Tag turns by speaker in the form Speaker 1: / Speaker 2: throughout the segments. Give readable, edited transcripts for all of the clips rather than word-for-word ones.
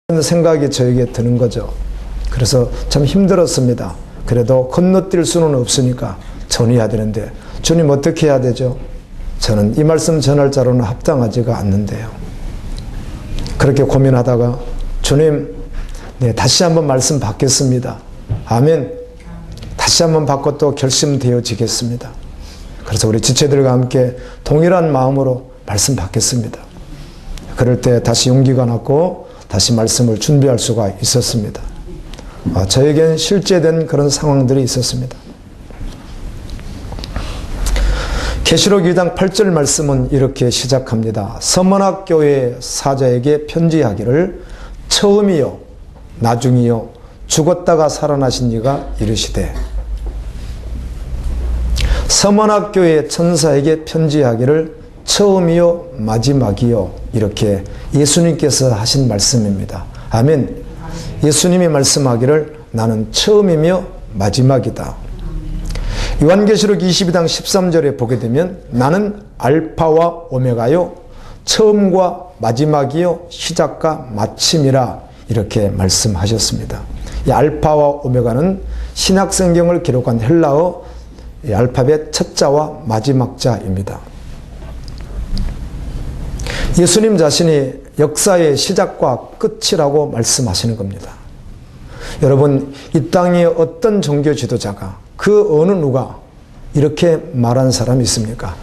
Speaker 1: 그런 생각이 저에게 드는 거죠. 그래서 참 힘들었습니다. 그래도 건너뛸 수는 없으니까 전해야 되는데 주님 어떻게 해야 되죠? 저는 이 말씀 전할 자로는 합당하지가 않는데요. 그렇게 고민하다가 주님, 네, 다시 한번 말씀 받겠습니다. 아멘. 다시 한번 받고 또 결심되어지겠습니다. 그래서 우리 지체들과 함께 동일한 마음으로 말씀 받겠습니다. 그럴 때 다시 용기가 났고 다시 말씀을 준비할 수가 있었습니다. 저에겐 실제된 그런 상황들이 있었습니다. 계시록 2장 8절 말씀은 이렇게 시작합니다. 서머나 교회 사자에게 편지하기를 처음이요 나중이요 죽었다가 살아나신 이가 이르시되. 서머나 교회 천사에게 편지하기를 처음이요 마지막이요 이렇게 예수님께서 하신 말씀입니다. 아멘. 예수님이 말씀하기를 나는 처음이며 마지막이다. 요한계시록 22장 13절에 보게 되면 나는 알파와 오메가요 처음과 마지막이요 시작과 마침이라 이렇게 말씀하셨습니다. 이 알파와 오메가는 신약성경을 기록한 헬라어 알파벳 첫 자와 마지막 자입니다. 예수님 자신이 역사의 시작과 끝이라고 말씀하시는 겁니다. 여러분, 이 땅의 어떤 종교 지도자가 그 어느 누가 이렇게 말한 사람이 있습니까?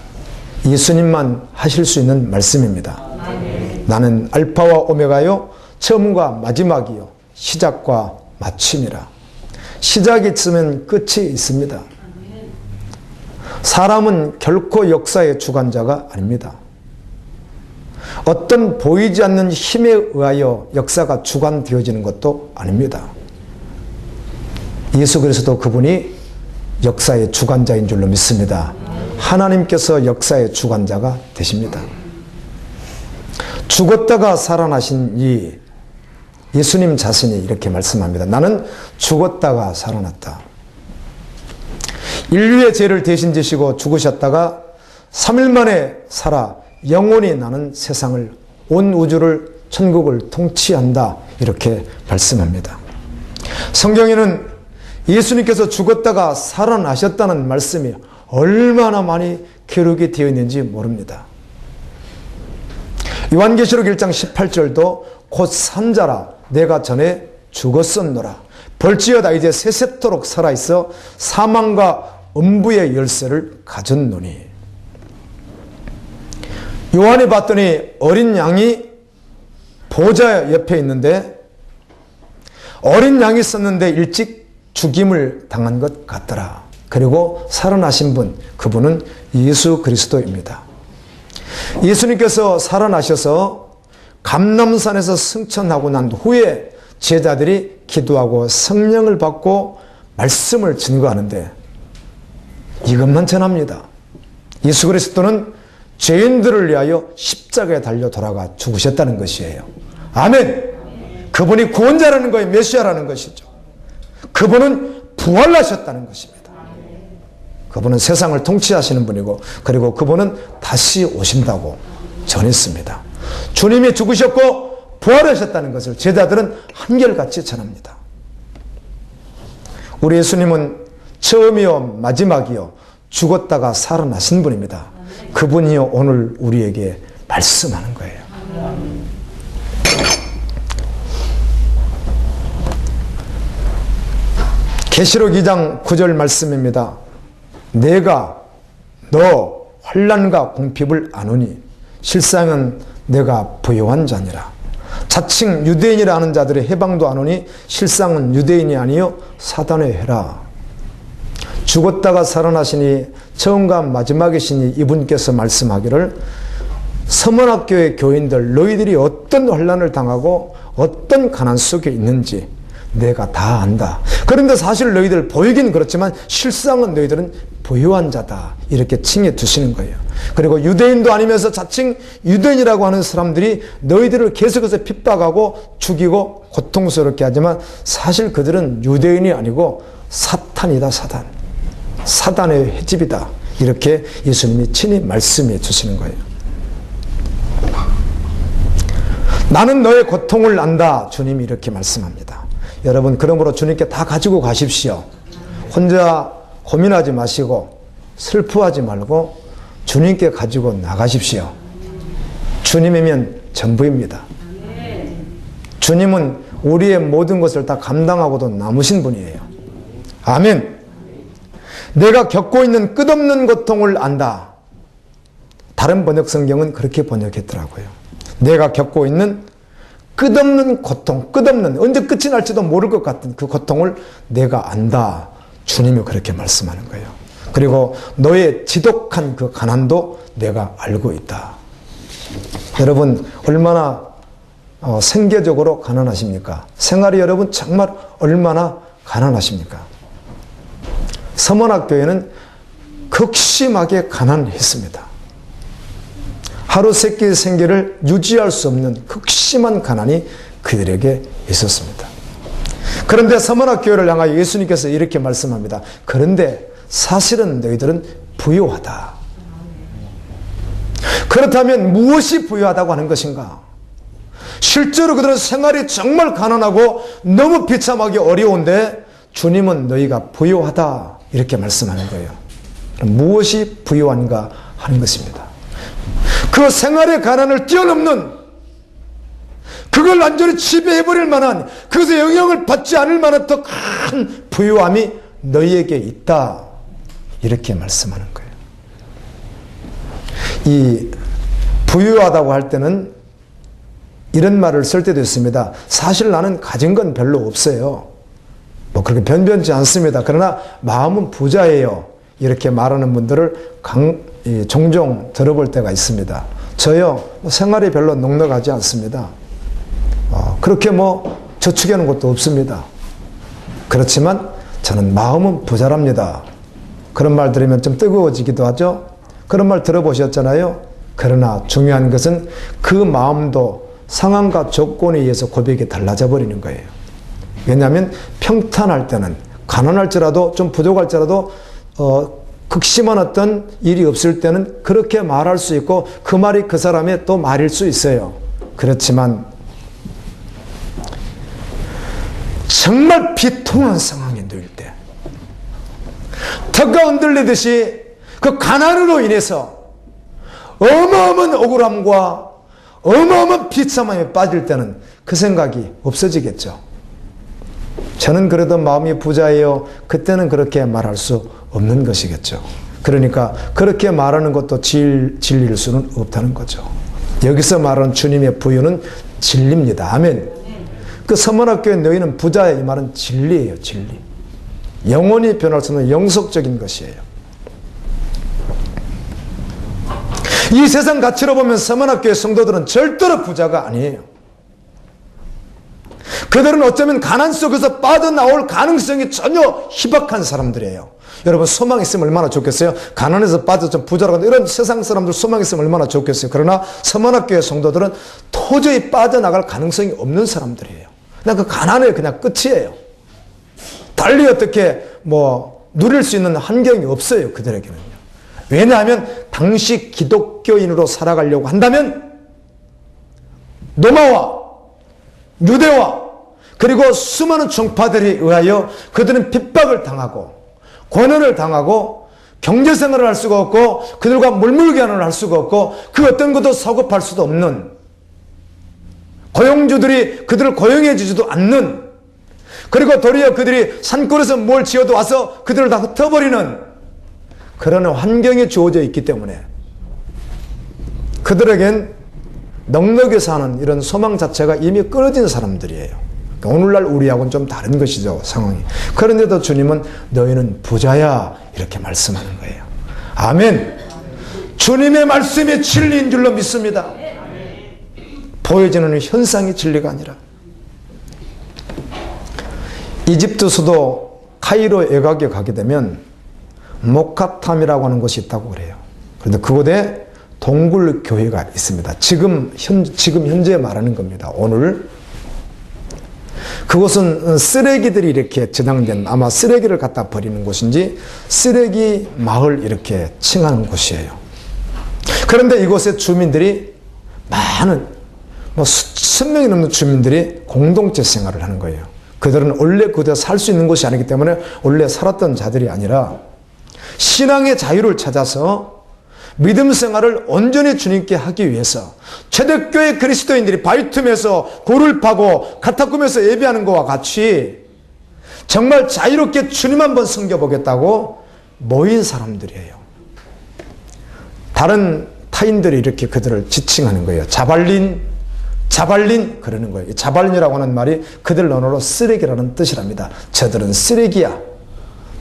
Speaker 1: 예수님만 하실 수 있는 말씀입니다. 나는 알파와 오메가요 처음과 마지막이요 시작과 마침이라. 시작이 있으면 끝이 있습니다. 사람은 결코 역사의 주관자가 아닙니다. 어떤 보이지 않는 힘에 의하여 역사가 주관되어지는 것도 아닙니다. 예수 그리스도 그분이 역사의 주관자인 줄로 믿습니다. 하나님께서 역사의 주관자가 되십니다. 죽었다가 살아나신 이 예수님 자신이 이렇게 말씀합니다. 나는 죽었다가 살아났다. 인류의 죄를 대신 지시고 죽으셨다가 3일 만에 살아 영원히 나는 세상을 온 우주를 천국을 통치한다 이렇게 말씀합니다. 성경에는 예수님께서 죽었다가 살아나셨다는 말씀이 얼마나 많이 기록이 되어 있는지 모릅니다. 요한계시록 1장 18절도 곧 산자라 내가 전에 죽었었노라 벌지어다 이제 세세토록 살아있어 사망과 음부의 열쇠를 가졌노니. 요한이 봤더니 어린 양이 보좌 옆에 있는데 어린 양이 있었는데 일찍 죽임을 당한 것 같더라. 그리고 살아나신 분, 그분은 예수 그리스도입니다. 예수님께서 살아나셔서 감람산에서 승천하고 난 후에 제자들이 기도하고 성령을 받고 말씀을 증거하는데 이것만 전합니다. 예수 그리스도는 죄인들을 위하여 십자가에 달려 돌아가 죽으셨다는 것이에요. 아멘. 그분이 구원자라는 거예요. 메시아라는 것이죠. 그분은 부활하셨다는 것입니다. 그분은 세상을 통치하시는 분이고 그리고 그분은 다시 오신다고 전했습니다. 주님이 죽으셨고 부활하셨다는 것을 제자들은 한결같이 전합니다. 우리 예수님은 처음이요 마지막이요 죽었다가 살아나신 분입니다. 그분이요 오늘 우리에게 말씀하는 거예요. 계시록 2장 9절 말씀입니다. 내가 너 환난과 궁핍을 아노니 실상은 내가 부요한 자니라. 자칭 유대인이라 하는 자들의 해방도 아노니 실상은 유대인이 아니요 사단의 해라. 죽었다가 살아나시니 처음과 마지막이시니 이분께서 말씀하기를 서머나교회 교인들 너희들이 어떤 환난을 당하고 어떤 가난 속에 있는지 내가 다 안다. 그런데 사실 너희들 보이긴 그렇지만 실상은 너희들은 부유한 자다. 이렇게 칭해 두시는 거예요. 그리고 유대인도 아니면서 자칭 유대인이라고 하는 사람들이 너희들을 계속해서 핍박하고 죽이고 고통스럽게 하지만 사실 그들은 유대인이 아니고 사탄이다. 사단. 사단의 횟집이다. 이렇게 예수님이 친히 말씀해 주시는 거예요. 나는 너의 고통을 안다. 주님이 이렇게 말씀합니다. 여러분, 그러므로 주님께 다 가지고 가십시오. 혼자 고민하지 마시고 슬퍼하지 말고 주님께 가지고 나가십시오. 주님이면 전부입니다. 주님은 우리의 모든 것을 다 감당하고도 남으신 분이에요. 아멘. 내가 겪고 있는 끝없는 고통을 안다. 다른 번역 성경은 그렇게 번역했더라고요. 내가 겪고 있는 끝없는 고통, 끝없는, 언제 끝이 날지도 모를 것 같은 그 고통을 내가 안다. 주님이 그렇게 말씀하는 거예요. 그리고 너의 지독한 그 가난도 내가 알고 있다. 여러분, 얼마나 생계적으로 가난하십니까? 생활이 여러분 정말 얼마나 가난하십니까? 서문학교에는 극심하게 가난했습니다. 하루 세 끼의 생계를 유지할 수 없는 극심한 가난이 그들에게 있었습니다. 그런데 서문학교를 향하여 예수님께서 이렇게 말씀합니다. 그런데 사실은 너희들은 부유하다. 그렇다면 무엇이 부유하다고 하는 것인가? 실제로 그들은 생활이 정말 가난하고 너무 비참하기 어려운데 주님은 너희가 부유하다 이렇게 말씀하는 거예요. 무엇이 부유한가 하는 것입니다. 그 생활의 가난을 뛰어넘는, 그걸 완전히 지배해버릴 만한, 그것의 영향을 받지 않을 만한 더 큰 부유함이 너희에게 있다 이렇게 말씀하는 거예요. 이 부유하다고 할 때는 이런 말을 쓸 때도 있습니다. 사실 나는 가진 건 별로 없어요. 뭐 그렇게 변변치 않습니다. 그러나 마음은 부자예요. 이렇게 말하는 분들을 종종 들어볼 때가 있습니다. 저요, 생활이 별로 넉넉하지 않습니다. 그렇게 저축해놓은 것도 없습니다. 그렇지만 저는 마음은 부자랍니다. 그런 말 들으면 좀 뜨거워지기도 하죠. 그런 말 들어보셨잖아요. 그러나 중요한 것은 그 마음도 상황과 조건에 의해서 고백이 달라져 버리는 거예요. 왜냐하면 평탄할 때는, 가난할지라도 좀 부족할지라도 극심한 어떤 일이 없을 때는 그렇게 말할 수 있고 그 말이 그 사람의 또 말일 수 있어요. 그렇지만 정말 비통한 상황에 놓일 때, 턱가 흔들리듯이 그 가난으로 인해서 어마어마한 억울함과 어마어마한 비참함에 빠질 때는 그 생각이 없어지겠죠. 저는 그래도 마음이 부자예요. 그때는 그렇게 말할 수 없는 것이겠죠. 그러니까 그렇게 말하는 것도 진리일 수는 없다는 거죠. 여기서 말하는 주님의 부유는 진리입니다. 아멘. 그 서문학교의 너희는 부자야, 이 말은 진리예요. 진리. 영원히 변할 수 없는 영속적인 것이에요. 이 세상 가치로 보면 서문학교의 성도들은 절대로 부자가 아니에요. 그들은 어쩌면 가난 속에서 빠져나올 가능성이 전혀 희박한 사람들이에요. 여러분, 소망 있으면 얼마나 좋겠어요? 가난해서 빠져서 부자라고 하는 이런 세상 사람들 소망 있으면 얼마나 좋겠어요? 그러나 서문학교의 성도들은 도저히 빠져나갈 가능성이 없는 사람들이에요. 그냥 그 가난의 그냥 끝이에요. 달리 어떻게 누릴 수 있는 환경이 없어요, 그들에게는요. 왜냐하면 당시 기독교인으로 살아가려고 한다면 로마와 유대와 그리고 수많은 종파들에 의하여 그들은 핍박을 당하고 고난을 당하고 경제생활을 할 수가 없고 그들과 물물교환을 할 수가 없고 그 어떤 것도 사고팔 수도 없는, 고용주들이 그들을 고용해 주지도 않는, 그리고 도리어 그들이 산골에서 뭘 지어도 와서 그들을 다 흩어버리는 그런 환경에 주어져 있기 때문에 그들에겐 넉넉히 사는 이런 소망 자체가 이미 끊어진 사람들이에요. 오늘날 우리하고는 좀 다른 것이죠, 상황이. 그런데도 주님은 너희는 부자야 이렇게 말씀하는 거예요. 아멘. 주님의 말씀이 진리인 줄로 믿습니다. 보여지는 현상이 진리가 아니라. 이집트 수도 카이로 외곽에 가게 되면 모카탐이라고 하는 곳이 있다고 그래요. 그런데 그곳에 동굴 교회가 있습니다. 지금 현재 말하는 겁니다. 오늘 그곳은 쓰레기들이 이렇게 저장된, 아마 쓰레기를 갖다 버리는 곳인지 쓰레기 마을 이렇게 칭하는 곳이에요. 그런데 이곳의 주민들이 많은 뭐 수천 명이 넘는 주민들이 공동체 생활을 하는 거예요. 그들은 원래 그대로 살 수 있는 곳이 아니기 때문에 원래 살았던 자들이 아니라 신앙의 자유를 찾아서 믿음 생활을 온전히 주님께 하기 위해서 초대교회 그리스도인들이 바위틈에서 골을 파고 카타콤에서 예배하는 것과 같이 정말 자유롭게 주님 한번 섬겨보겠다고 모인 사람들이에요. 다른 타인들이 이렇게 그들을 지칭하는 거예요. 자발린 그러는 거예요. 자발린이라고 하는 말이 그들 언어로 쓰레기라는 뜻이랍니다. 저들은 쓰레기야.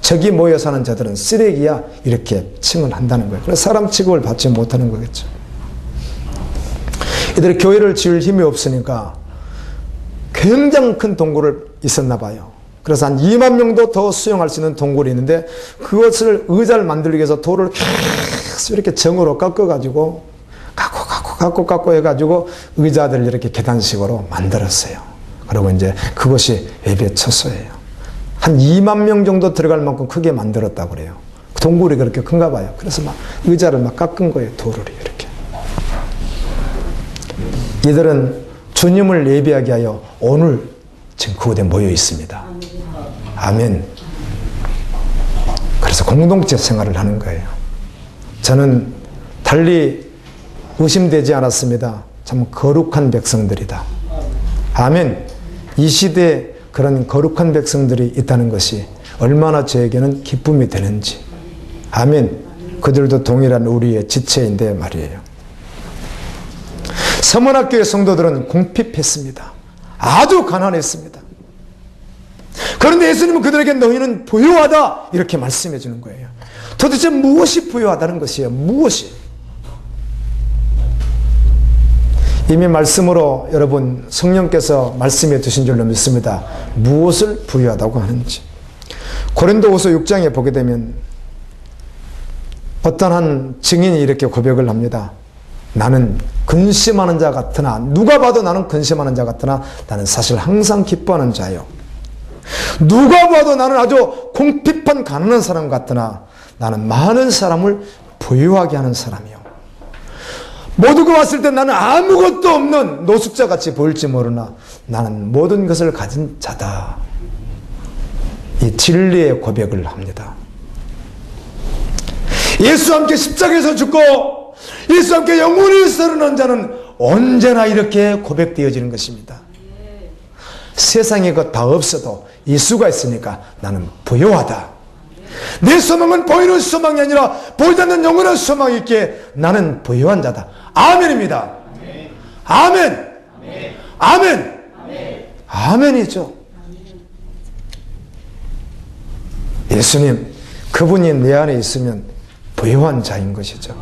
Speaker 1: 저기 모여 사는 저들은 쓰레기야. 이렇게 칭을 한다는 거예요. 그래서 사람 취급을 받지 못하는 거겠죠. 이들이 교회를 지을 힘이 없으니까 굉장히 큰 동굴을 있었나 봐요. 그래서 한 2만 명도 더 수용할 수 있는 동굴이 있는데 그것을 의자를 만들기 위해서 돌을 계속 이렇게 정으로 깎아가지고 깎고 해가지고 의자들을 이렇게 계단식으로 만들었어요. 그리고 이제 그것이 예배 처소예요. 한 2만 명 정도 들어갈 만큼 크게 만들었다고 그래요. 동굴이 그렇게 큰가 봐요. 그래서 막 의자를 막 깎은 거예요. 돌을 이렇게. 이들은 주님을 예배하게 하여 오늘 지금 그곳에 모여 있습니다. 아멘. 그래서 공동체 생활을 하는 거예요. 저는 달리 의심되지 않았습니다. 참 거룩한 백성들이다. 아멘. 이 시대에 그런 거룩한 백성들이 있다는 것이 얼마나 저에게는 기쁨이 되는지. 아멘. 그들도 동일한 우리의 지체인데 말이에요. 서문학교의 성도들은 궁핍했습니다. 아주 가난했습니다. 그런데 예수님은 그들에게 너희는 부유하다 이렇게 말씀해 주는 거예요. 도대체 무엇이 부유하다는 것이에요? 무엇이? 이미 말씀으로 여러분 성령께서 말씀해 주신 줄로 믿습니다. 무엇을 부유하다고 하는지. 고린도후서 6장에 보게 되면 어떤 한 증인이 이렇게 고백을 합니다. 나는 근심하는 자 같으나 누가 봐도 나는 근심하는 자 같으나 나는 사실 항상 기뻐하는 자요. 누가 봐도 나는 아주 궁핍한 가난한 사람 같으나 나는 많은 사람을 부유하게 하는 사람이요. 모두가 왔을 때 나는 아무것도 없는 노숙자같이 보일지 모르나 나는 모든 것을 가진 자다. 이 진리의 고백을 합니다. 예수와 함께 십자가에서 죽고 예수와 함께 영원히 서른한 자는 언제나 이렇게 고백되어지는 것입니다. 세상에 그 다 없어도 예수가 있으니까 나는 부유하다. 내 소망은 보이는 소망이 아니라 보이지 않는 영원한 소망이 있기에 나는 부유한 자다. 아멘입니다. 아멘. 아멘. 아멘이죠. 예수님, 그분이 내 안에 있으면 부유한 자인 것이죠.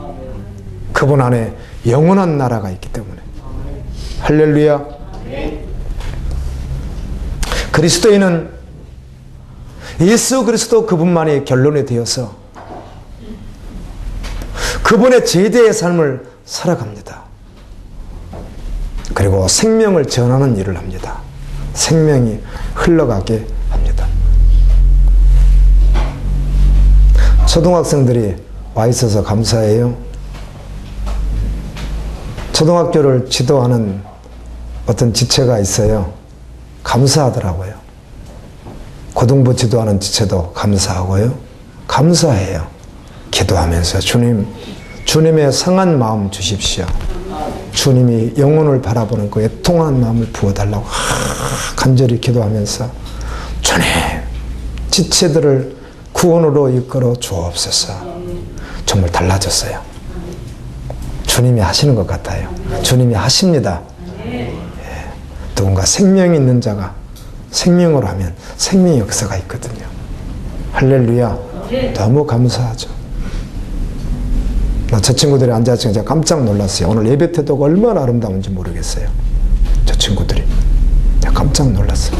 Speaker 1: 그분 안에 영원한 나라가 있기 때문에. 할렐루야. 그리스도인은 예수 그리스도 그분만이 결론이 되어서 그분의 제자의 삶을 살아갑니다. 그리고 생명을 전하는 일을 합니다. 생명이 흘러가게 합니다. 초등학생들이 와 있어서 감사해요. 초등학교를 지도하는 어떤 지체가 있어요. 감사하더라고요. 고등부 지도하는 지체도 감사하고요. 감사해요. 기도하면서 주님의 상한 마음 주십시오. 주님이 영혼을 바라보는 그 애통하는 마음을 부어달라고 간절히 기도하면서 주님 지체들을 구원으로 이끌어 주옵소서. 정말 달라졌어요. 주님이 하시는 것 같아요. 주님이 하십니다. 누군가 생명이 있는 자가 생명으로 하면 생명의 역사가 있거든요. 할렐루야. 너무 감사하죠. 저 친구들이 앉아서 제가 깜짝 놀랐어요. 오늘 예배 태도가 얼마나 아름다운지 모르겠어요. 저 친구들이. 제가 깜짝 놀랐어요.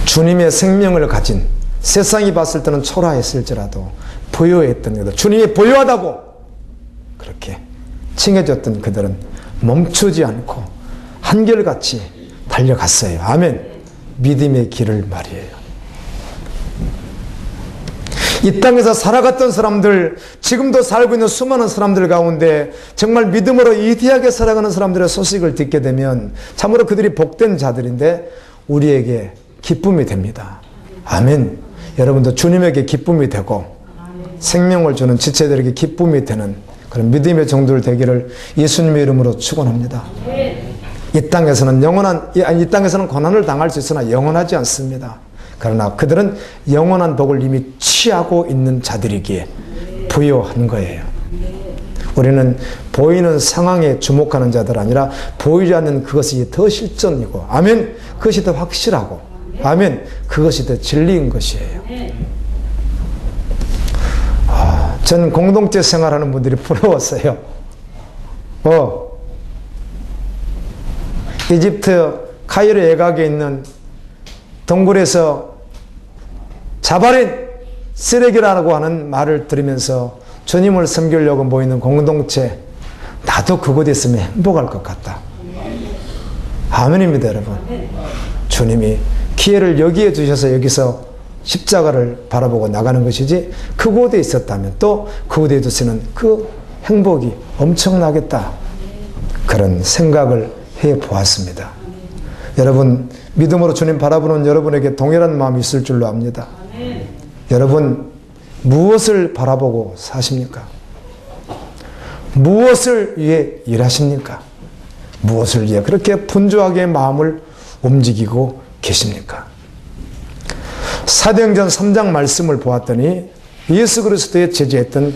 Speaker 1: 주님의 생명을 가진 세상이 봤을 때는 초라했을지라도 부유했던 그들, 주님이 부유하다고 그렇게 칭해줬던 그들은 멈추지 않고 한결같이 달려갔어요. 아멘. 믿음의 길을 말이에요. 이 땅에서 살아갔던 사람들, 지금도 살고 있는 수많은 사람들 가운데 정말 믿음으로 위대하게 살아가는 사람들의 소식을 듣게 되면 참으로 그들이 복된 자들인데 우리에게 기쁨이 됩니다. 아멘. 여러분도 주님에게 기쁨이 되고 생명을 주는 지체들에게 기쁨이 되는 그런 믿음의 정도를 되기를 예수님의 이름으로 축원합니다. 이 땅에서는 고난을 당할 수 있으나 영원하지 않습니다. 그러나 그들은 영원한 복을 이미 취하고 있는 자들이기에 부여한 거예요. 우리는 보이는 상황에 주목하는 자들 아니라 보이지 않는 그것이 더 실존이고, 아멘, 그것이 더 확실하고, 아멘, 그것이 더 진리인 것이에요. 전 공동체 생활하는 분들이 부러웠어요. 이집트 카이로 외곽에 있는 동굴에서 자바린 쓰레기라고 하는 말을 들으면서 주님을 섬기려고 모이는 공동체, 나도 그곳에 있으면 행복할 것 같다. 아멘입니다, 여러분. 주님이 기회를 여기에 주셔서 여기서 십자가를 바라보고 나가는 것이지, 그곳에 있었다면 또 그곳에 두시는 그 행복이 엄청나겠다, 그런 생각을 해 보았습니다. 여러분, 믿음으로 주님 바라보는 여러분에게 동일한 마음이 있을 줄로 압니다. 여러분, 무엇을 바라보고 사십니까? 무엇을 위해 일하십니까? 무엇을 위해 그렇게 분주하게 마음을 움직이고 계십니까? 사도행전 3장 말씀을 보았더니 예수 그리스도의 제자였던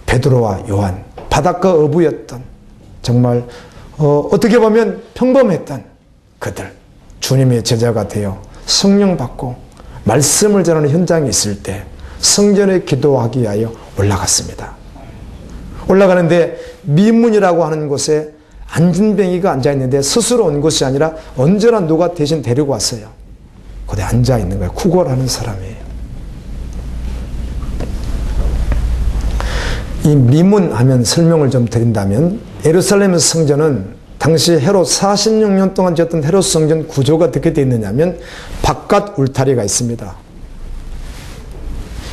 Speaker 1: 베드로와 요한, 바닷가 어부였던, 정말 어떻게 보면 평범했던 그들, 주님의 제자가 되어 성령 받고 말씀을 전하는 현장에 있을 때 성전에 기도하기 위하여 올라갔습니다. 올라가는데 미문이라고 하는 곳에 안진뱅이가 앉아있는데 스스로 온 것이 아니라 언제나 누가 대신 데리고 왔어요. 거기에 앉아있는 거예요. 구걸하는 사람이에요. 이 미문 하면 설명을 좀 드린다면, 예루살렘 성전은 당시 헤롯 46년 동안 지었던 헤롯 성전 구조가 어떻게 되어 있느냐면 바깥 울타리가 있습니다.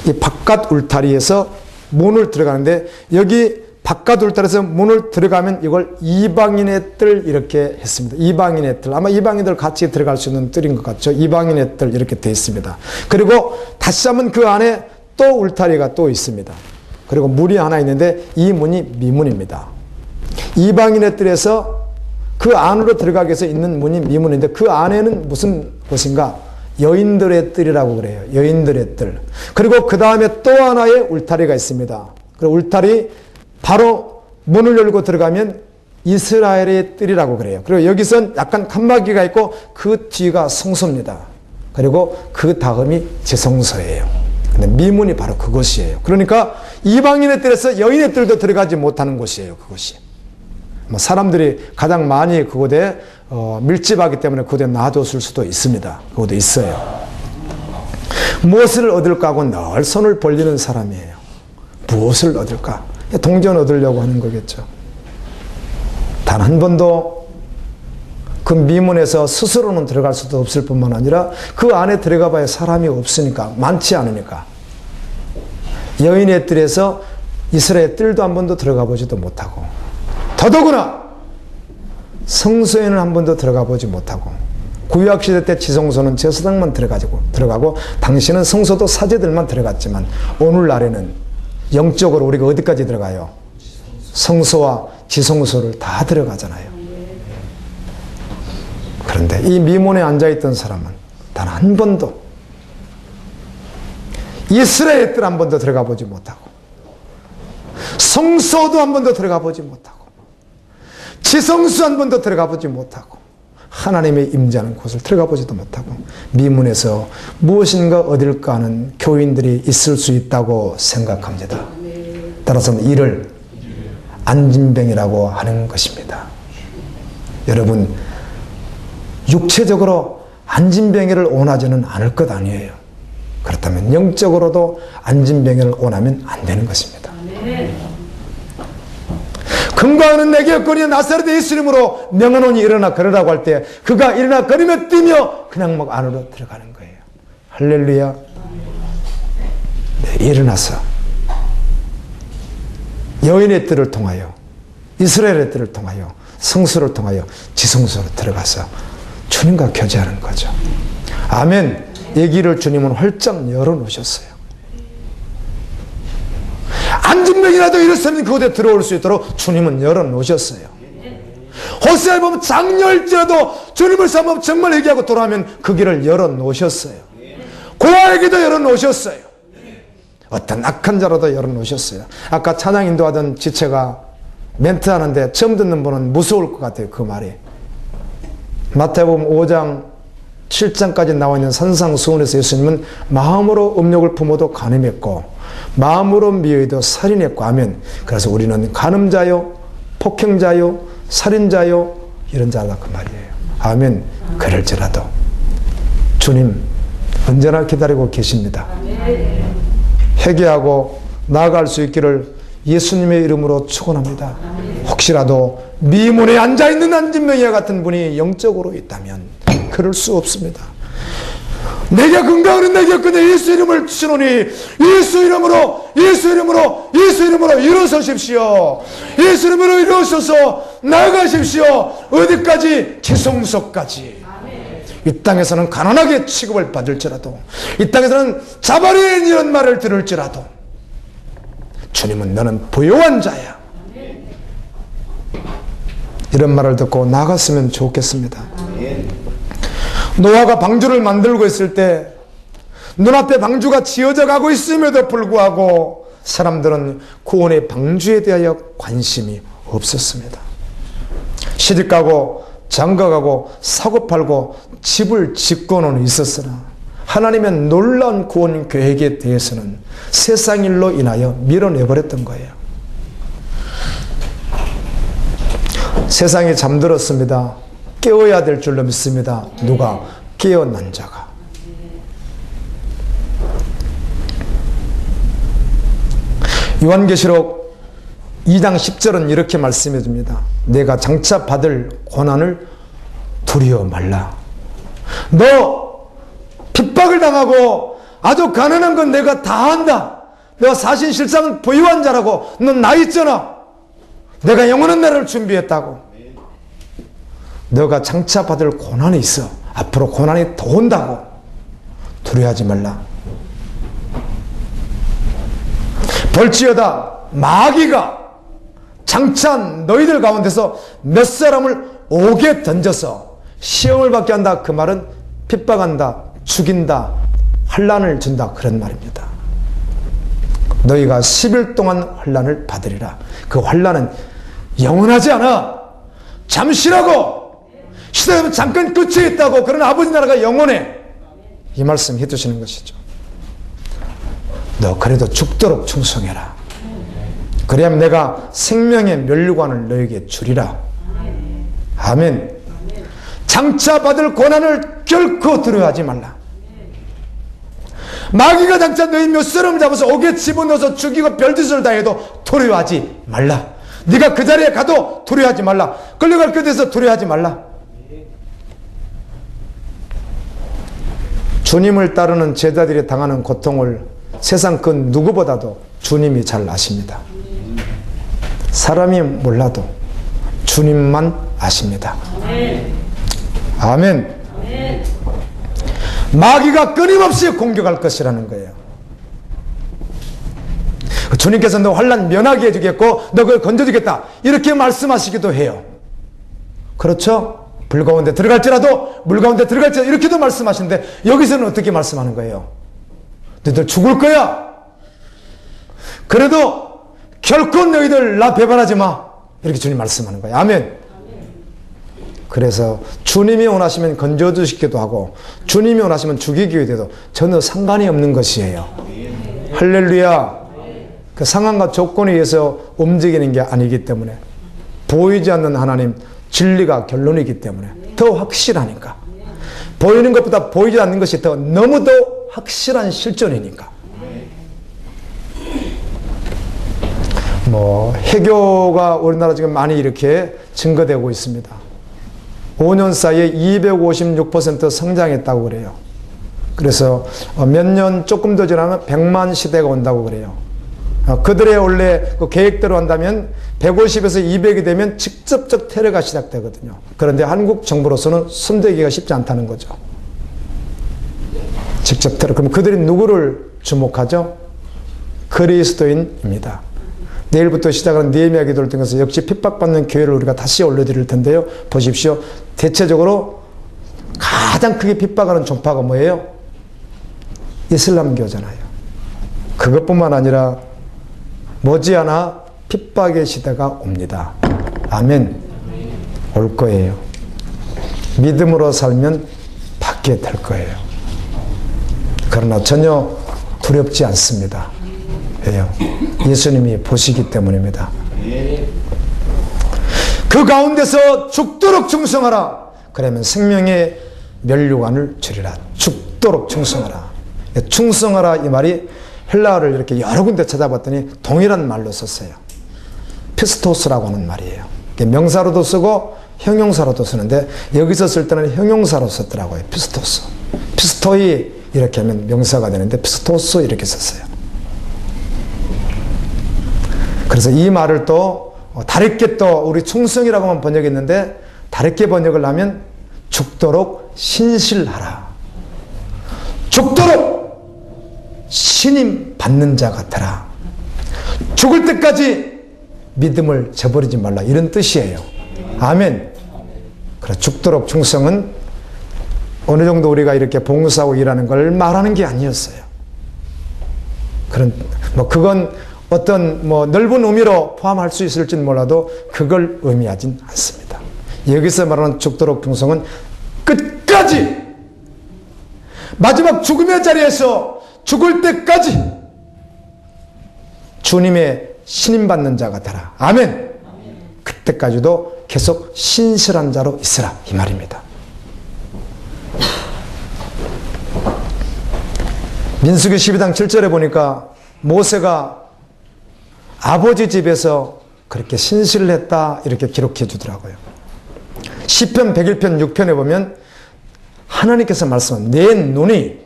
Speaker 1: 이 바깥 울타리에서 문을 들어가는데, 여기 바깥 울타리에서 문을 들어가면 이걸 이방인의 뜰 이렇게 했습니다. 이방인의 뜰. 아마 이방인들 같이 들어갈 수 있는 뜰인 것 같죠. 이방인의 뜰 이렇게 되어 있습니다. 그리고 다시 한번 그 안에 또 울타리가 또 있습니다. 그리고 문이 하나 있는데 이 문이 미문입니다. 이방인의 뜰에서 그 안으로 들어가기 위해서 있는 문이 미문인데, 그 안에는 무슨 곳인가? 여인들의 뜰이라고 그래요. 여인들의 뜰. 그리고 그 다음에 또 하나의 울타리가 있습니다. 그 울타리 바로 문을 열고 들어가면 이스라엘의 뜰이라고 그래요. 그리고 여기선 약간 칸막이가 있고 그 뒤가 성소입니다. 그리고 그 다음이 지성소예요. 근데 미문이 바로 그곳이에요. 그러니까 이방인의 뜰에서 여인의 뜰도 들어가지 못하는 곳이에요. 그곳이. 사람들이 가장 많이 그곳에 밀집하기 때문에 그곳에 놔뒀을 수도 있습니다. 그곳에 있어요. 무엇을 얻을까 하고 늘 손을 벌리는 사람이에요. 무엇을 얻을까? 동전 얻으려고 하는 거겠죠. 단 한 번도 그 미문에서 스스로는 들어갈 수도 없을 뿐만 아니라 그 안에 들어가 봐야 사람이 없으니까, 많지 않으니까. 여인의 뜰에서 이스라엘 뜰도 한 번도 들어가 보지도 못하고, 더더구나 성소에는 한 번도 들어가 보지 못하고, 구약시대 때 지성소는 제사장만 들어가고 당시는 성소도 사제들만 들어갔지만, 오늘날에는 영적으로 우리가 어디까지 들어가요? 성소와 지성소를 다 들어가잖아요. 그런데 이 미문에 앉아있던 사람은 단 한 번도 이스라엘 뜰 한 번도 들어가 보지 못하고, 성소도 한 번도 들어가 보지 못하고, 지성소 한 번도 들어가 보지 못하고, 하나님의 임재하는 곳을 들어가 보지도 못하고, 미문에서 무엇인가 얻을까 하는 교인들이 있을 수 있다고 생각합니다. 따라서 이를 안진뱅이라고 하는 것입니다. 여러분, 육체적으로 안진뱅이를 원하지는 않을 것 아니에요. 그렇다면 영적으로도 안진뱅이를 원하면 안 되는 것입니다. 금과 은은 내게 없거니 나사렛 예수님으로 명하노니 일어나 걸으라고 할 때 그가 일어나 걸으며 뛰며 그냥 막 안으로 들어가는 거예요. 할렐루야. 일어나서 여인의 뜰을 통하여, 이스라엘의 뜰을 통하여, 성소를 통하여 지성소로 들어가서 주님과 교제하는 거죠. 아멘. 이 길을 주님은 활짝 열어놓으셨어요. 앉은 명이라도 일어서면 그곳에 들어올 수 있도록 주님은 열어놓으셨어요. 호세아에 보면 장렬지라도 주님을 삼아 정말 얘기하고 돌아오면 그 길을 열어놓으셨어요. 고아에게도 열어놓으셨어요. 어떤 악한 자라도 열어놓으셨어요. 아까 찬양 인도하던 지체가 멘트하는데 처음 듣는 분은 무서울 것 같아요. 그 말이. 마태복음 5장 7장까지 나와 있는 산상수훈에서 예수님은 마음으로 음욕을 품어도 간음했고 마음으로 미워해도 살인했고 하면, 그래서 우리는 간음자요, 폭행자요, 살인자요, 이런 자다 그 말이에요. 아멘. 그럴지라도 주님 언제나 기다리고 계십니다. 회개하고 나아갈 수 있기를 예수님의 이름으로 축원합니다. 혹시라도 미문에 앉아있는 안진명이와 같은 분이 영적으로 있다면 그럴 수 없습니다. 내게 건강은 내게 끝내 예수 이름을 주시노니 예수 이름으로 일어서십시오. 예수 이름으로 일어서서 나아가십시오. 어디까지? 지성소까지. 이 땅에서는 가난하게 취급을 받을지라도, 이 땅에서는 자바리인 이런 말을 들을지라도 주님은 너는 부요한 자야, 이런 말을 듣고 나갔으면 좋겠습니다. 노아가 방주를 만들고 있을 때 눈앞에 방주가 지어져 가고 있음에도 불구하고 사람들은 구원의 방주에 대하여 관심이 없었습니다. 시집가고 장가가고 사고팔고 집을 짓고는 있었으나 하나님의 놀라운 구원 계획에 대해서는 세상 일로 인하여 밀어내버렸던 거예요. 세상이 잠들었습니다. 깨워야 될 줄로 믿습니다. 누가? 깨어난 자가. 요한계시록 2장 10절은 이렇게 말씀해 줍니다. 내가 장차 받을 고난을 두려워 말라. 너 핍박을 당하고 아주 가난한 건 내가 다 한다. 내가 사실 실상은 부유한 자라고. 넌 나 있잖아. 내가 영원한 나라를 준비했다고. 너가 장차 받을 고난이 있어. 앞으로 고난이 더 온다고. 두려워하지 말라. 볼지어다 마귀가 장차 너희들 가운데서 몇 사람을 옥에 던져서 시험을 받게 한다. 그 말은 핍박한다, 죽인다, 환난을 준다, 그런 말입니다. 너희가 10일 동안 환난을 받으리라. 그 환난은 영원하지 않아. 잠시라고. 시대는 잠깐 끝에 있다고. 그러나 아버지 나라가 영원해. 이 말씀 해주시는 것이죠. 너 그래도 죽도록 충성해라. 그래야면 내가 생명의 면류관을 너에게 주리라. 아멘. 장차 받을 고난을 결코 두려워하지 말라. 마귀가 장차 너희 몇 사람을 잡아서 옥에 집어넣어서 죽이고 별짓을 다해도 두려워하지 말라. 네가 그 자리에 가도 두려워하지 말라. 끌려갈 끝에서 두려워하지 말라. 주님을 따르는 제자들이 당하는 고통을 세상 그 누구보다도 주님이 잘 아십니다. 사람이 몰라도 주님만 아십니다. 아멘. 마귀가 끊임없이 공격할 것이라는 거예요. 주님께서 너 환난 면하게 해주겠고 너 그걸 건져주겠다, 이렇게 말씀하시기도 해요. 그렇죠? 불 가운데 들어갈지라도, 물 가운데 들어갈지라도, 이렇게도 말씀하시는데 여기서는 어떻게 말씀하는 거예요? 너희들 죽을 거야. 그래도 결코 너희들 나 배반하지 마. 이렇게 주님 말씀하는 거예요. 아멘. 그래서 주님이 원하시면 건져주시기도 하고 주님이 원하시면 죽이기도 해도 전혀 상관이 없는 것이에요. 할렐루야. 그 상황과 조건에 의해서 움직이는 게 아니기 때문에, 보이지 않는 하나님, 진리가 결론이기 때문에 더 확실하니까. 보이는 것보다 보이지 않는 것이 더 너무 더 확실한 실존이니까. 해교가 우리나라 지금 많이 이렇게 증거되고 있습니다. 5년 사이에 256% 성장했다고 그래요. 그래서 몇 년 조금 더 지나면 100만 시대가 온다고 그래요. 그들의 원래 그 계획대로 한다면 150에서 200이 되면 직접적 테러가 시작되거든요. 그런데 한국 정부로서는 손대기가 쉽지 않다는 거죠. 직접 테러. 그럼 그들이 누구를 주목하죠? 그리스도인입니다. 내일부터 시작하는 느헤미야 기도를 통해서 역시 핍박받는 교회를 우리가 다시 올려드릴 텐데요. 보십시오. 대체적으로 가장 크게 핍박하는 종파가 뭐예요? 이슬람교잖아요. 그것뿐만 아니라 머지않아 핍박의 시대가 옵니다. 아멘. 올 거예요. 믿음으로 살면 받게 될 거예요. 그러나 전혀 두렵지 않습니다. 왜요? 예수님이 보시기 때문입니다. 그 가운데서 죽도록 충성하라. 그러면 생명의 면류관을 주리라. 죽도록 충성하라. 충성하라 이 말이 헬라어를 이렇게 여러 군데 찾아봤더니 동일한 말로 썼어요. 피스토스라고 하는 말이에요. 명사로도 쓰고 형용사로도 쓰는데 여기서 쓸 때는 형용사로 썼더라고요. 피스토스. 피스토이 이렇게 하면 명사가 되는데 피스토스 이렇게 썼어요. 그래서 이 말을 또 다르게 또 우리 충성이라고만 번역했는데 다르게 번역을 하면 죽도록 신실하라. 죽도록 신임 받는 자 같아라. 죽을 때까지 믿음을 저버리지 말라. 이런 뜻이에요. 아멘. 그래, 죽도록 충성은 어느 정도 우리가 이렇게 봉사하고 일하는 걸 말하는 게 아니었어요. 그건 어떤 넓은 의미로 포함할 수 있을지는 몰라도 그걸 의미하진 않습니다. 여기서 말하는 죽도록 충성은 끝까지 마지막 죽음의 자리에서 죽을 때까지 주님의 신임받는 자 같아라. 아멘. 그때까지도 계속 신실한 자로 있으라 이 말입니다. 민수기 12장 7절에 보니까 모세가 아버지 집에서 그렇게 신실했다 이렇게 기록해 주더라고요. 시편 101편 6편에 보면 하나님께서 말씀한 내 눈이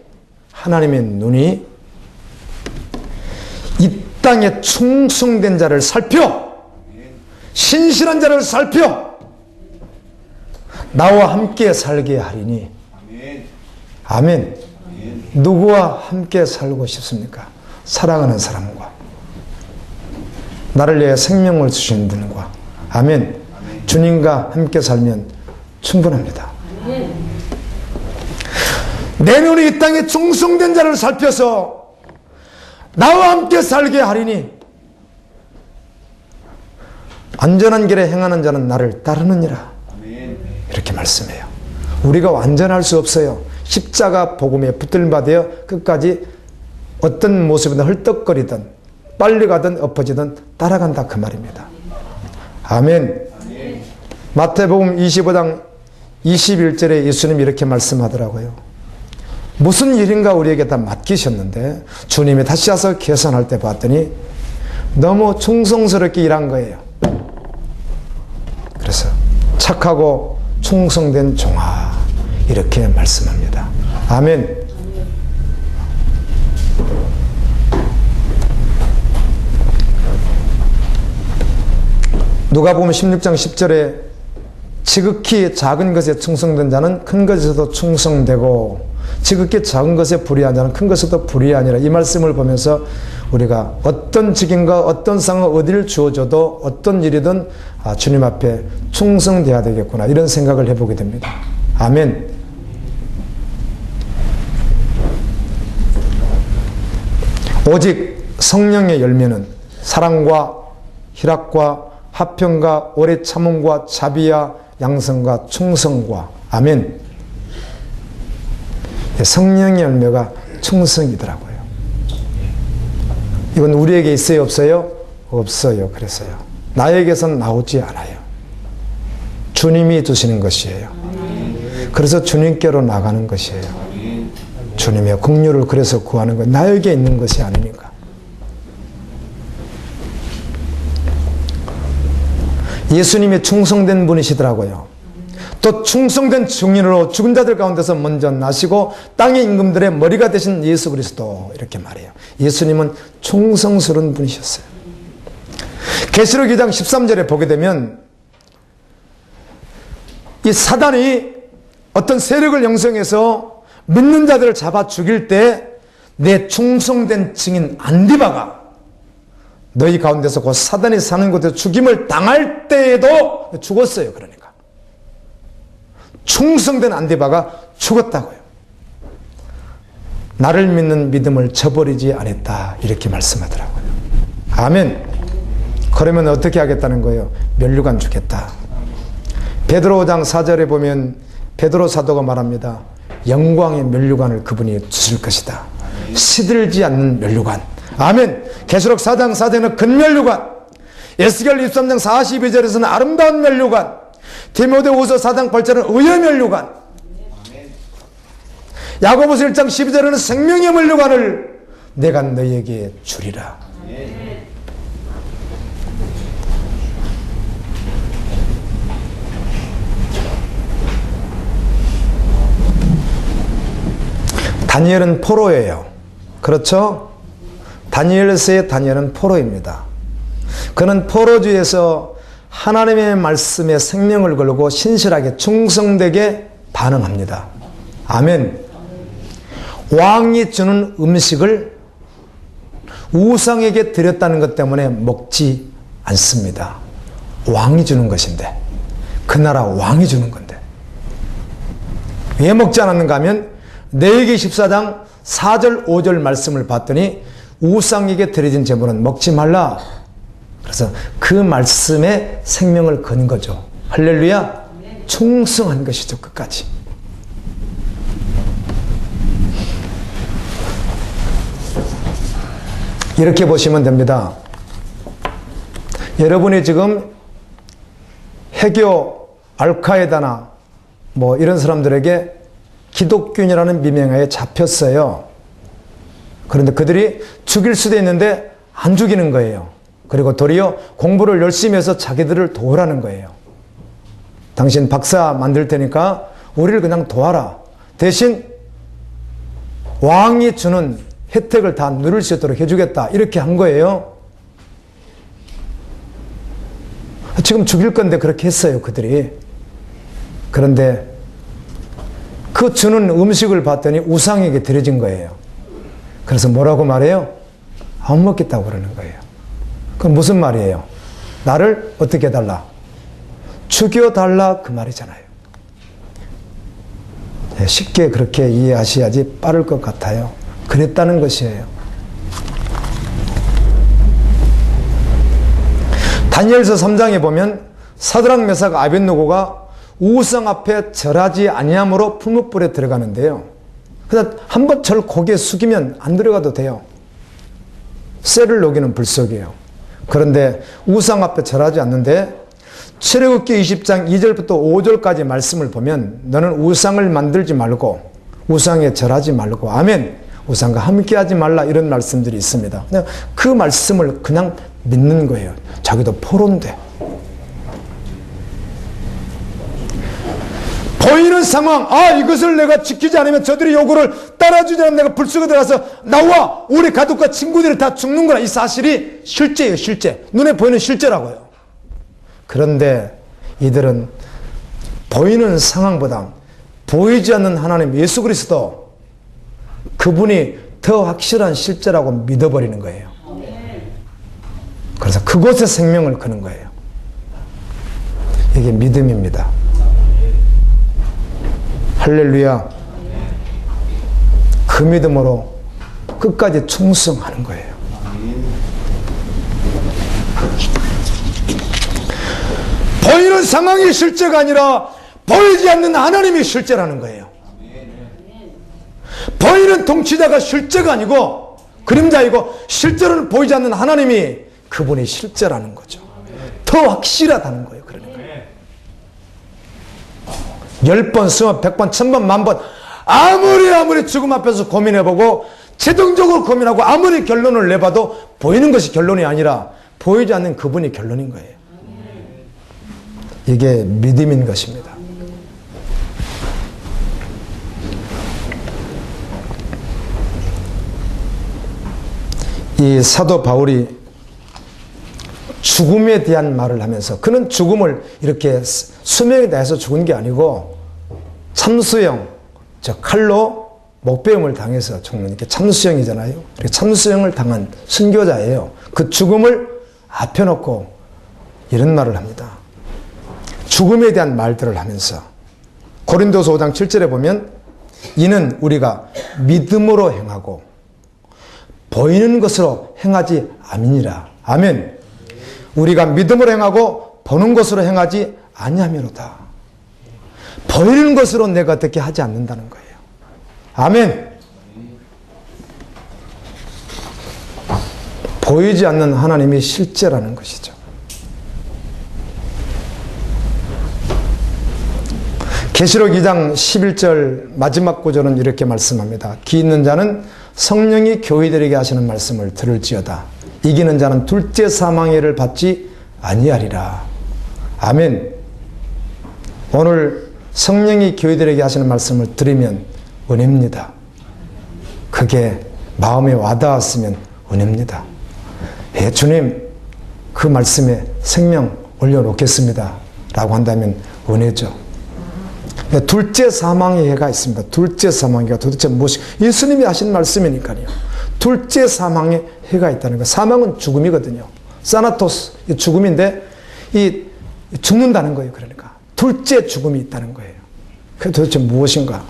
Speaker 1: 하나님의 눈이 이 땅에 충성된 자를 살펴 신실한 자를 살펴 나와 함께 살게 하리니 아멘. 누구와 함께 살고 싶습니까? 사랑하는 사람과 나를 위해 생명을 주신 분과 아멘. 주님과 함께 살면 충분합니다. 내 눈이 이 땅에 충성된 자를 살펴서 나와 함께 살게 하리니 안전한 길에 행하는 자는 나를 따르느니라. 이렇게 말씀해요. 우리가 완전할 수 없어요. 십자가 복음에 붙들림바 되어 끝까지 어떤 모습이든 헐떡거리든 빨리 가든 엎어지든 따라간다 그 말입니다. 아멘. 마태복음 25장 21절에 예수님이 이렇게 말씀하더라고요. 무슨 일인가 우리에게 다 맡기셨는데 주님이 다시 와서 계산할 때 봤더니 너무 충성스럽게 일한 거예요. 그래서 착하고 충성된 종아 이렇게 말씀합니다. 아멘. 누가복음 16장 10절에 지극히 작은 것에 충성된 자는 큰 것에서도 충성되고 지극히 작은 것에 불의한 자는 큰 것에도 불의하니라. 이 말씀을 보면서 우리가 어떤 직임과 어떤 상을 어디를 주어줘도 어떤 일이든 주님 앞에 충성돼야 되겠구나 이런 생각을 해보게 됩니다. 아멘. 오직 성령의 열매는 사랑과 희락과 화평과 오래 참음과 자비와 양성과 충성과 아멘. 성령의 열매가 충성이더라고요. 이건 우리에게 있어요 없어요? 없어요. 그래서요. 나에게선 나오지 않아요. 주님이 주시는 것이에요. 그래서 주님께로 나가는 것이에요. 주님의 긍휼을 그래서 구하는 것. 나에게 있는 것이 아니니까. 예수님이 충성된 분이시더라고요. 또 충성된 증인으로 죽은 자들 가운데서 먼저 나시고 땅의 임금들의 머리가 되신 예수 그리스도, 이렇게 말해요. 예수님은 충성스러운 분이셨어요. 계시록 2장 13절에 보게 되면 이 사단이 어떤 세력을 형성해서 믿는 자들을 잡아 죽일 때 내 충성된 증인 안디바가 너희 가운데서 곧 사단이 사는 곳에서 죽임을 당할 때에도 죽었어요. 그러니까 충성된 안디바가 죽었다고요. 나를 믿는 믿음을 저버리지 않았다, 이렇게 말씀하더라고요. 아멘. 그러면 어떻게 하겠다는 거예요? 면류관 주겠다. 베드로 5장 4절에 보면 베드로 사도가 말합니다. 영광의 면류관을 그분이 주실 것이다. 시들지 않는 면류관. 아멘. 계시록 4장 4절은 근면류관, 에스겔 23장 42절에서는 아름다운 면류관, 디모데후서 4장 8절은 의의 면류관, 야고보서 1장 12절에는 생명의 면류관을 내가 너희에게 주리라. 다니엘은 포로예요. 그렇죠? 다니엘서의 다니엘은 포로입니다. 그는 포로주에서 하나님의 말씀에 생명을 걸고 신실하게 충성되게 반응합니다. 아멘. 왕이 주는 음식을 우상에게 드렸다는 것 때문에 먹지 않습니다. 왕이 주는 것인데, 그 나라 왕이 주는 건데 왜 먹지 않았는가 하면 레위기 14장 4절 5절 말씀을 봤더니 우상에게 드려진 제물은 먹지 말라. 그래서 그 말씀에 생명을 건 거죠. 할렐루야. 충성한 것이죠. 끝까지. 이렇게 보시면 됩니다. 여러분이 지금 해교, 알카에다나 뭐 이런 사람들에게 기독교인이라는 미명하에 잡혔어요. 그런데 그들이 죽일 수도 있는데 안 죽이는 거예요. 그리고 도리어 공부를 열심히 해서 자기들을 도우라는 거예요. 당신 박사 만들 테니까 우리를 그냥 도와라. 대신 왕이 주는 혜택을 다 누릴 수 있도록 해주겠다. 이렇게 한 거예요. 지금 죽일 건데 그렇게 했어요, 그들이. 그런데 그 주는 음식을 봤더니 우상에게 드려진 거예요. 그래서 뭐라고 말해요? 안 먹겠다고 그러는 거예요. 그건 무슨 말이에요? 나를 어떻게 해달라? 죽여달라, 그 말이잖아요. 쉽게 그렇게 이해하셔야지 빠를 것 같아요. 그랬다는 것이에요. 다니엘서 3장에 보면 사드락 메삭 아벳느고가 우상 앞에 절하지 아니함으로 풀무불에 들어가는데요. 그래서 한번 절 고개 숙이면 안 들어가도 돼요. 쇠를 녹이는 불 속이에요. 그런데 우상 앞에 절하지 않는데 출애굽기 20장 2절부터 5절까지 말씀을 보면 너는 우상을 만들지 말고 우상에 절하지 말고 아멘, 우상과 함께하지 말라, 이런 말씀들이 있습니다. 그냥 그 말씀을 그냥 믿는 거예요. 자기도 포로인데. 보이는 상황, 이것을 내가 지키지 않으면 저들이 요구를 따라주지 않으면 내가 불 속에 들어가서 나와 우리 가족과 친구들이 다 죽는구나, 이 사실이 실제예요. 실제. 눈에 보이는 실제라고요. 그런데 이들은 보이는 상황보다 보이지 않는 하나님 예수 그리스도, 그분이 더 확실한 실제라고 믿어버리는 거예요. 그래서 그곳에 생명을 거는 거예요. 이게 믿음입니다. 할렐루야. 그 믿음으로 끝까지 충성하는 거예요. 보이는 상황이 실제가 아니라 보이지 않는 하나님이 실제라는 거예요. 보이는 통치자가 실제가 아니고 그림자이고 실제로는 보이지 않는 하나님이 그분이 실제라는 거죠. 더 확실하다는 거예요. 그러니까 10번, 20번, 100번, 1000번, 10,000번 아무리 죽음 앞에서 고민해보고 최종적으로 고민하고 아무리 결론을 내봐도 보이는 것이 결론이 아니라 보이지 않는 그분이 결론인 거예요. 이게 믿음인 것입니다. 이 사도 바울이 죽음에 대한 말을 하면서, 그는 죽음을 이렇게 수명에 대해서 죽은 게 아니고 참수형, 저 칼로 목베움을 당해서 죽는, 이렇게 참수형이잖아요. 이렇게 참수형을 당한 순교자예요. 그 죽음을 앞에 놓고 이런 말을 합니다. 죽음에 대한 말들을 하면서 고린도서 5장 7절에 보면, 이는 우리가 믿음으로 행하고 보이는 것으로 행하지 아니니라. 아멘. 우리가 믿음으로 행하고 보는 것으로 행하지 아니하미로다. 보이는 것으로 내가 어떻게 하지 않는다는 거예요. 아멘. 보이지 않는 하나님이 실제라는 것이죠. 계시록 2장 11절 마지막 구절은 이렇게 말씀합니다. 귀 있는 자는 성령이 교회들에게 하시는 말씀을 들을지어다. 이기는 자는 둘째 사망의 해를 받지 아니하리라. 아멘. 오늘 성령이 교회들에게 하시는 말씀을 들으면 은혜입니다. 그게 마음에 와닿았으면 은혜입니다. 예, 주님, 그 말씀에 생명 올려놓겠습니다 라고 한다면 은혜죠. 둘째 사망의 해가 있습니다. 둘째 사망의 해가 도대체 무엇이, 예수님이 하신 말씀이니까요. 둘째 사망의 해가 있다는 거. 사망은 죽음이거든요. 사나토스, 죽음인데 죽는다는 거예요. 그러니까 둘째 죽음이 있다는 거예요. 그게 도대체 무엇인가?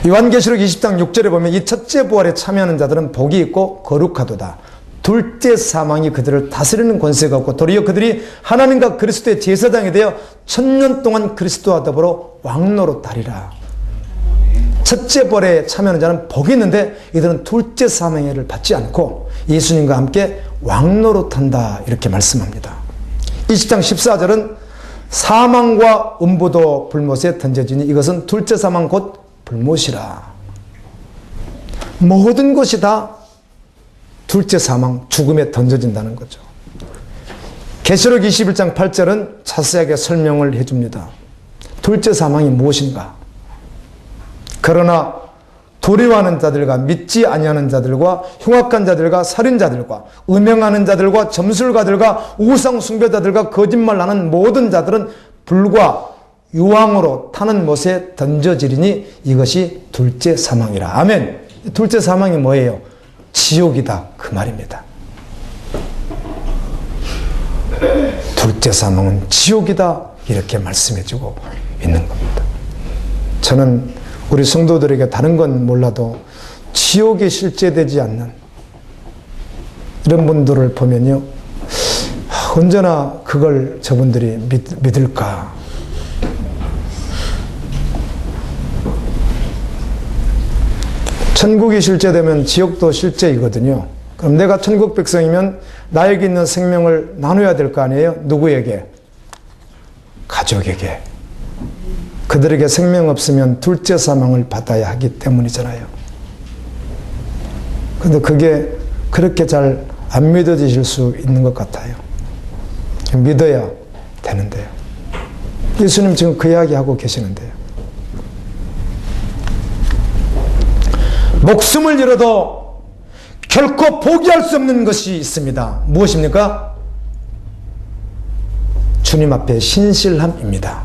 Speaker 1: 요한계시록 20장 6절에 보면, 이 첫째 부활에 참여하는 자들은 복이 있고 거룩하도다. 둘째 사망이 그들을 다스리는 권세가 없고 도리어 그들이 하나님과 그리스도의 제사장이 되어 1000년 동안 그리스도와 더불어 왕노릇하리라. 첫째 부활에 참여하는 자는 복이 있는데 이들은 둘째 사망의 해를 받지 않고 예수님과 함께 왕노릇한다, 이렇게 말씀합니다. 20장 14절은 사망과 음부도 불못에 던져지니 이것은 둘째 사망 곧 불못이라. 모든 것이 다 둘째 사망, 죽음에 던져진다는 거죠. 계시록 21장 8절은 자세하게 설명을 해줍니다. 둘째 사망이 무엇인가? 그러나 두려워하는 자들과 믿지 아니하는 자들과 흉악한 자들과 살인자들과 음행하는 자들과 점술가들과 우상 숭배자들과 거짓말하는 모든 자들은 불과 유황으로 타는 못에 던져지리니 이것이 둘째 사망이라. 아멘. 둘째 사망이 뭐예요? 지옥이다, 그 말입니다. 둘째 사망은 지옥이다, 이렇게 말씀해주고 있는 겁니다. 저는 우리 성도들에게 다른 건 몰라도 지옥이 실제되지 않는 이런 분들을 보면요, 언제나 그걸 저분들이 믿을까? 천국이 실제되면 지옥도 실제이거든요. 그럼 내가 천국 백성이면 나에게 있는 생명을 나눠야 될 거 아니에요? 누구에게? 가족에게. 그들에게 생명 없으면 둘째 사망을 받아야 하기 때문이잖아요. 그런데 그게 그렇게 잘 안 믿어지실 수 있는 것 같아요. 믿어야 되는데요. 예수님 지금 그 이야기 하고 계시는데요. 목숨을 잃어도 결코 포기할 수 없는 것이 있습니다. 무엇입니까? 주님 앞에 신실함입니다.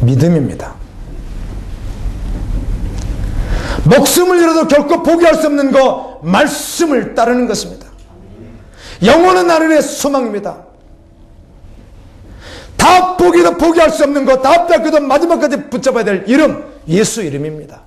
Speaker 1: 믿음입니다. 목숨을 잃어도 결코 포기할 수 없는 것, 말씀을 따르는 것입니다. 영원한 하늘의 소망입니다. 다 포기도 포기할 수 없는 것, 다 뺏겨도 마지막까지 붙잡아야 될 이름, 예수 이름입니다.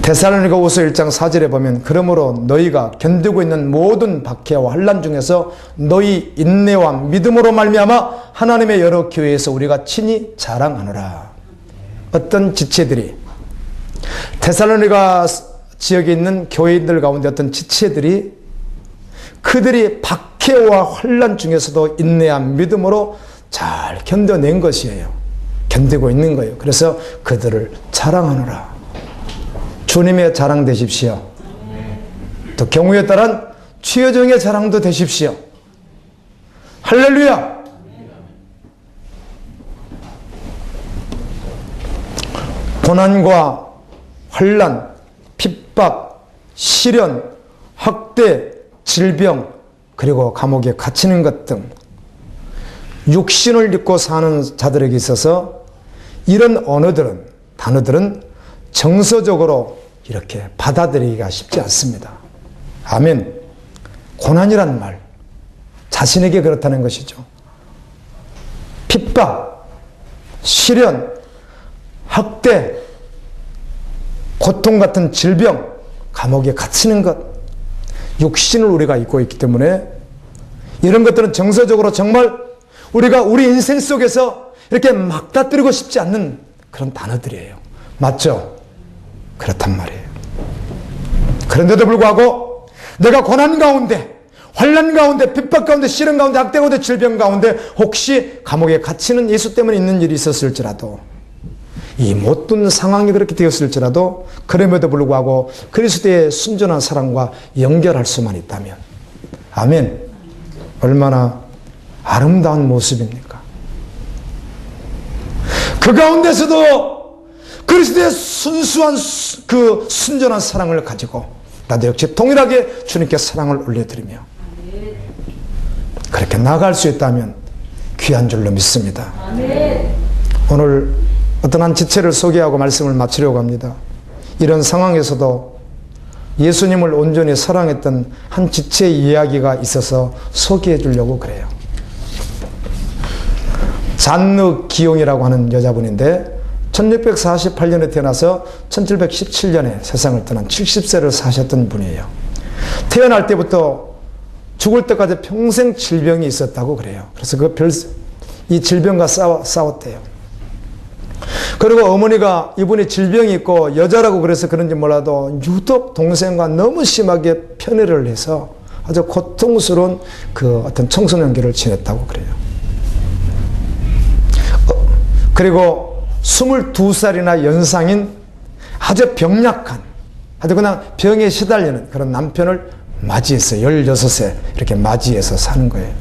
Speaker 1: 데살로니가후서 1장 4절에 보면, 그러므로 너희가 견디고 있는 모든 박해와 환난 중에서 너희 인내와 믿음으로 말미암아 하나님의 여러 교회에서 우리가 친히 자랑하노라. 어떤 지체들이, 데살로니가 지역에 있는 교회인들 가운데 어떤 지체들이, 그들이 박해와 환난 중에서도 인내한 믿음으로 잘 견뎌낸 것이에요. 견디고 있는 거예요. 그래서 그들을 자랑하노라. 주님의 자랑 되십시오. 또 경우에 따른 최여정의 자랑도 되십시오. 할렐루야. 고난과 환난, 핍박, 시련, 학대, 질병, 그리고 감옥에 갇히는 것 등 육신을 입고 사는 자들에게 있어서 이런 단어들은 정서적으로 이렇게 받아들이기가 쉽지 않습니다. 아멘. 고난이란 말, 자신에게 그렇다는 것이죠. 핍박, 시련, 학대, 고통 같은 질병, 감옥에 갇히는 것, 육신을 우리가 입고 있기 때문에 이런 것들은 정서적으로 정말 우리가 우리 인생 속에서 이렇게 막다뜨리고 싶지 않는 그런 단어들이에요. 맞죠? 그렇단 말이에요. 그런데도 불구하고 내가 고난 가운데, 환난 가운데, 핍박 가운데, 시련 가운데, 학대 가운데, 질병 가운데 혹시 감옥에 갇히는 예수 때문에 있는 일이 있었을지라도, 이 못된 상황이 그렇게 되었을지라도 그럼에도 불구하고 그리스도의 순전한 사랑과 연결할 수만 있다면, 아멘. 얼마나 아름다운 모습입니까? 그 가운데서도 그리스도의 순수한 그 순전한 사랑을 가지고 나도 역시 동일하게 주님께 사랑을 올려드리며 그렇게 나아갈 수 있다면 귀한 줄로 믿습니다. 오늘 어떤 한 지체를 소개하고 말씀을 마치려고 합니다. 이런 상황에서도 예수님을 온전히 사랑했던 한 지체의 이야기가 있어서 소개해 주려고 그래요. 잔느 기용이라고 하는 여자분인데 1648년에 태어나서 1717년에 세상을 떠난 70세를 사셨던 분이에요. 태어날 때부터 죽을 때까지 평생 질병이 있었다고 그래요. 그래서 이 질병과 싸웠대요. 그리고 어머니가 이분이 질병이 있고 여자라고 그래서 그런지 몰라도 유독 동생과 너무 심하게 편애를 해서 아주 고통스러운 그 어떤 청소년기를 지냈다고 그래요. 그리고 22살이나 연상인 아주 병약한, 아주 그냥 병에 시달리는 그런 남편을 맞이했어요. 16세 이렇게 맞이해서 사는 거예요.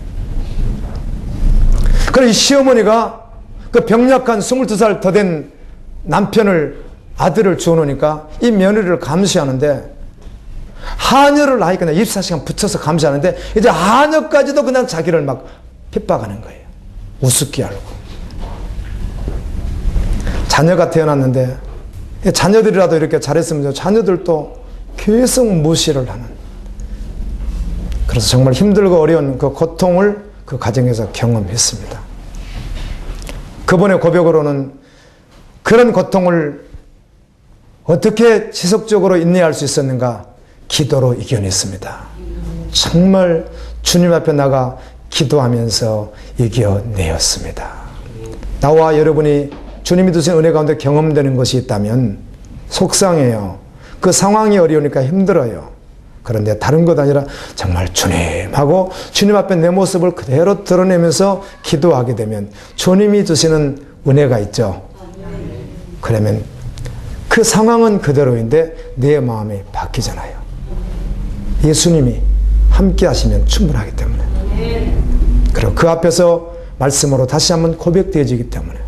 Speaker 1: 그리고 이 시어머니가 그 병약한 22살 더 된 아들을 주어놓으니까 이 며느리를 감시하는데, 하녀를 아예 그냥 24시간 붙여서 감시하는데 이제 하녀까지도 그냥 자기를 막 핍박하는 거예요. 우습게 알고. 자녀가 태어났는데 자녀들이라도 이렇게 잘했으면 자녀들도 계속 무시를 하는, 그래서 정말 힘들고 어려운 그 고통을 그 가정에서 경험했습니다. 그분의 고백으로는 그런 고통을 어떻게 지속적으로 인내할 수 있었는가? 기도로 이겨냈습니다. 정말 주님 앞에 나가 기도하면서 이겨내었습니다. 나와 여러분이 주님이 주신 은혜 가운데 경험되는 것이 있다면 속상해요. 그 상황이 어려우니까 힘들어요. 그런데 다른 것 아니라 정말 주님하고 주님 앞에 내 모습을 그대로 드러내면서 기도하게 되면 주님이 주시는 은혜가 있죠. 그러면 그 상황은 그대로인데 내 마음이 바뀌잖아요. 예수님이 함께 하시면 충분하기 때문에. 그리고 그 앞에서 말씀으로 다시 한번 고백되어지기 때문에.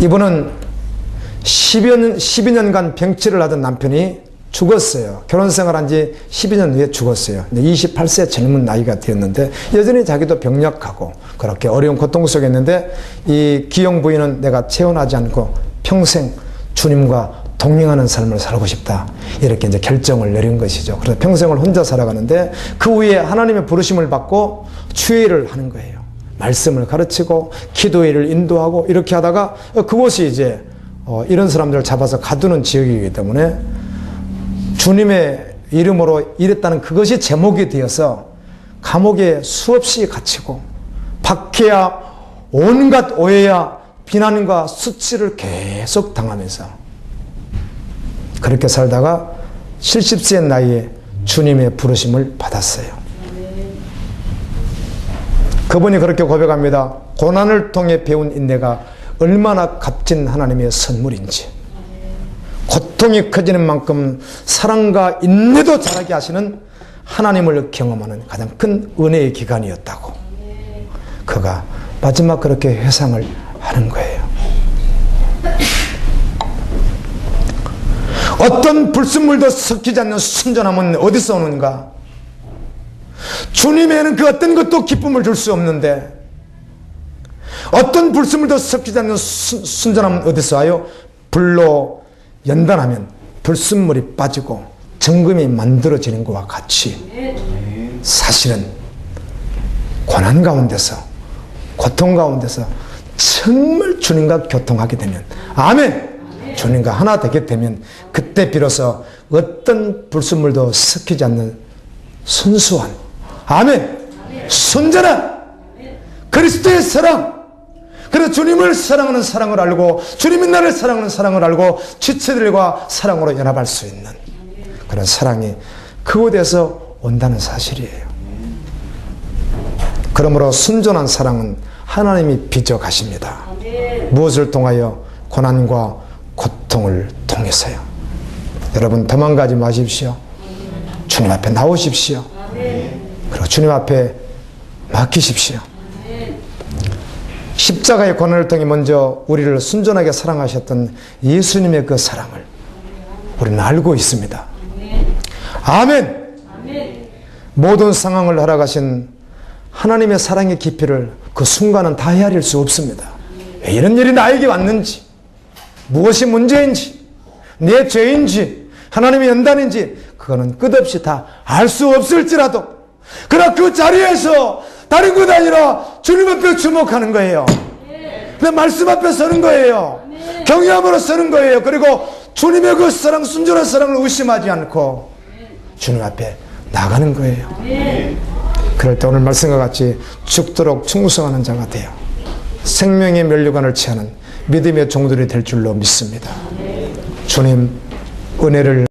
Speaker 1: 이분은 12년간 병치를 하던 남편이 죽었어요. 결혼 생활한 지 12년 후에 죽었어요. 28세 젊은 나이가 되었는데 여전히 자기도 병약하고 그렇게 어려운 고통 속에 있는데 이 기용 부인은 내가 채원하지 않고 평생 주님과 동행하는 삶을 살고 싶다. 이렇게 이제 결정을 내린 것이죠. 그래서 평생을 혼자 살아가는데 그 후에 하나님의 부르심을 받고 추회를 하는 거예요. 말씀을 가르치고 기도회를 인도하고 이렇게 하다가 그곳이 이제 이런 사람들을 잡아서 가두는 지역이기 때문에 주님의 이름으로 일했다는 그것이 제목이 되어서 감옥에 수없이 갇히고 박해야 온갖 오해야 비난과 수치를 계속 당하면서 그렇게 살다가 70세 나이에 주님의 부르심을 받았어요. 그분이 그렇게 고백합니다. 고난을 통해 배운 인내가 얼마나 값진 하나님의 선물인지, 고통이 커지는 만큼 사랑과 인내도 자라게 하시는 하나님을 경험하는 가장 큰 은혜의 기간이었다고. 그가 마지막 그렇게 회상을 하는 거예요. 어떤 불순물도 섞이지 않는 순전함은 어디서 오는가? 주님에는 그 어떤 것도 기쁨을 줄 수 없는데 어떤 불순물도 섞이지 않는 순전함은 어디서 와요? 불로 연단하면 불순물이 빠지고 정금이 만들어지는 것과 같이 사실은 고난 가운데서 고통 가운데서 정말 주님과 교통하게 되면 아멘! 주님과 하나 되게 되면 그때 비로소 어떤 불순물도 섞이지 않는 순수한 아멘! 순전한 그리스도의 사랑, 그래서 주님을 사랑하는 사랑을 알고 주님이 나를 사랑하는 사랑을 알고 지체들과 사랑으로 연합할 수 있는 그런 사랑이 그곳에서 온다는 사실이에요. 그러므로 순전한 사랑은 하나님이 빚어 가십니다. 무엇을 통하여? 고난과 고통을 통해서요. 여러분 도망가지 마십시오. 주님 앞에 나오십시오. 그리고 주님 앞에 맡기십시오. 십자가의 고난을 통해 먼저 우리를 순전하게 사랑하셨던 예수님의 그 사랑을 우리는 알고 있습니다. 아멘! 모든 상황을 허락하신 하나님의 사랑의 깊이를 그 순간은 다 헤아릴 수 없습니다. 왜 이런 일이 나에게 왔는지, 무엇이 문제인지, 내 죄인지, 하나님의 연단인지 그거는 끝없이 다 알 수 없을지라도 그러나 그 자리에서 다른 것 아니라 주님 앞에 주목하는 거예요. 내 말씀 앞에 서는 거예요. 경외함으로 서는 거예요. 그리고 주님의 그 사랑, 순전한 사랑을 의심하지 않고 주님 앞에 나가는 거예요. 그럴 때 오늘 말씀과 같이 죽도록 충성하는 자가 돼요. 생명의 면류관을 취하는 믿음의 종들이 될 줄로 믿습니다. 주님 은혜를